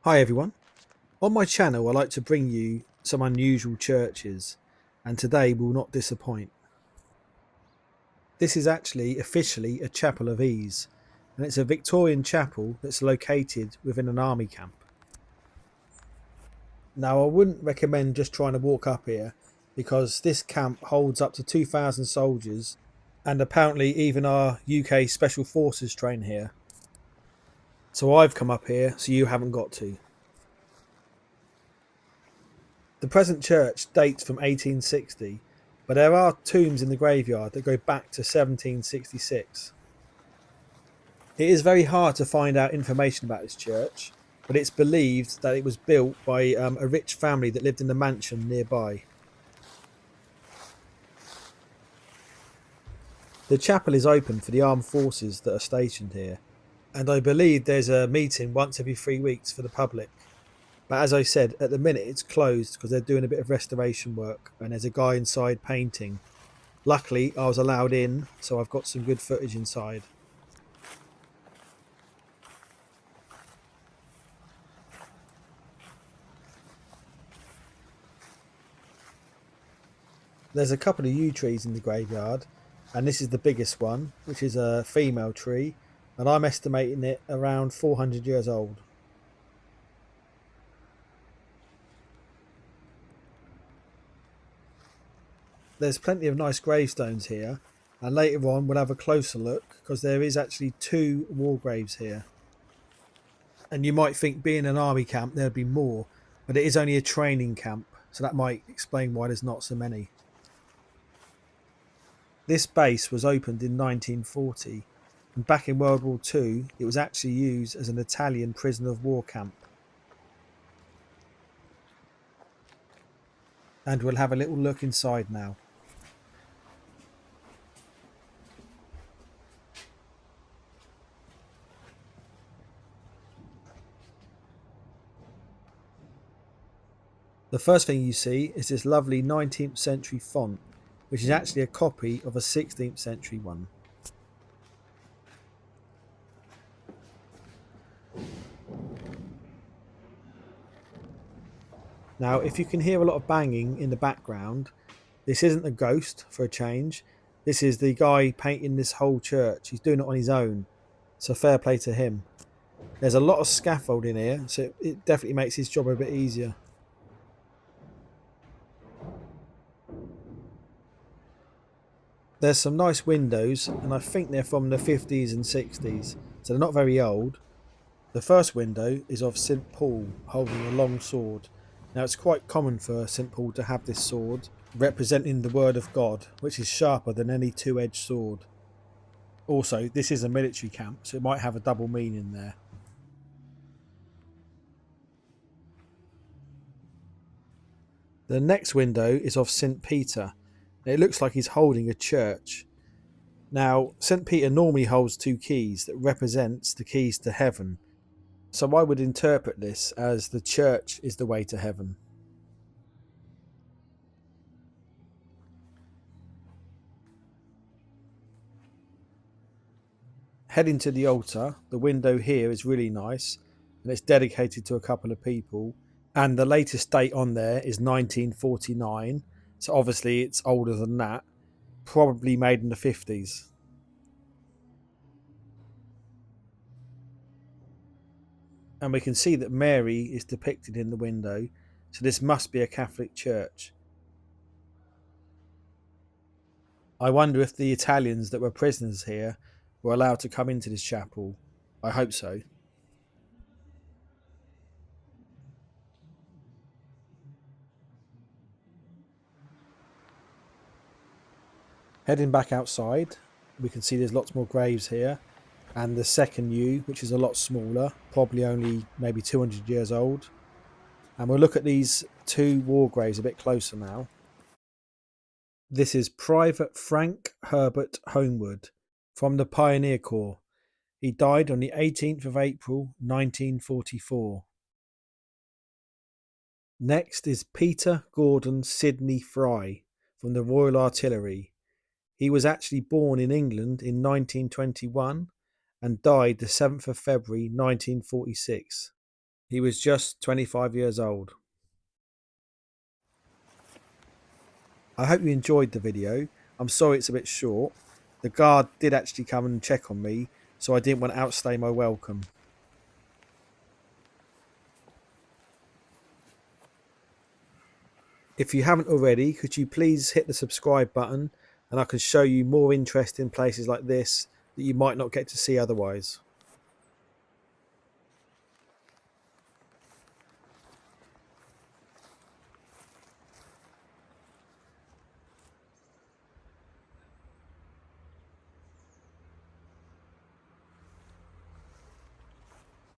Hi everyone. On my channel I like to bring you some unusual churches, and today will not disappoint. This is actually officially a chapel of ease, and it's a Victorian chapel that's located within an army camp. Now I wouldn't recommend just trying to walk up here, because this camp holds up to 2,000 soldiers, and apparently even our UK Special Forces train here. So I've come up here so you haven't got to. The present church dates from 1860, but there are tombs in the graveyard that go back to 1766. It is very hard to find out information about this church, but it's believed that it was built by a rich family that lived in a mansion nearby. The chapel is open for the armed forces that are stationed here, and I believe there's a meeting once every 3 weeks for the public. But as I said, at the minute it's closed because they're doing a bit of restoration work, and there's a guy inside painting. Luckily, I was allowed in, so I've got some good footage inside. There's a couple of yew trees in the graveyard, and this is the biggest one, which is a female tree, and I'm estimating it around 400 years old. There's plenty of nice gravestones here, and later on we'll have a closer look because there is actually 2 war graves here. And you might think, being an army camp there'd be more, but it is only a training camp, so that might explain why there's not so many. This base was opened in 1940, and back in World War II it was actually used as an Italian prisoner of war camp. And we'll have a little look inside now. The first thing you see is this lovely 19th century font, which is actually a copy of a 16th century one. Now, if you can hear a lot of banging in the background, this isn't a ghost for a change. This is the guy painting this whole church. He's doing it on his own, so fair play to him. There's a lot of scaffolding here, so it definitely makes his job a bit easier. There's some nice windows, and I think they're from the 50s and 60s, so they're not very old. The first window is of St. Paul holding a long sword. Now, it's quite common for St. Paul to have this sword representing the word of God, which is sharper than any two-edged sword. Also, this is a military camp, so it might have a double meaning there. The next window is of St. Peter. It looks like he's holding a church. Now, St. Peter normally holds 2 keys that represents the keys to heaven. So I would interpret this as the church is the way to heaven. Heading to the altar, the window here is really nice, and it's dedicated to a couple of people, and the latest date on there is 1949, so obviously it's older than that, probably made in the 50s. And we can see that Mary is depicted in the window, so this must be a Catholic church. I wonder if the Italians that were prisoners here were allowed to come into this chapel. I hope so. Heading back outside, we can see there's lots more graves here, and the second yew, which is a lot smaller, probably only maybe 200 years old. And we'll look at these 2 war graves a bit closer now. This is Private Frank Herbert Homewood from the Pioneer Corps. He died on the 18th of April 1944. Next is Peter Gordon Sidney Fry from the Royal Artillery. He was actually born in England in 1921 and died the 7th of February 1946. He was just 25 years old. I hope you enjoyed the video. I'm sorry it's a bit short. The guard did actually come and check on me, so I didn't want to outstay my welcome. If you haven't already, could you please hit the subscribe button, and I can show you more interesting places like this that you might not get to see otherwise.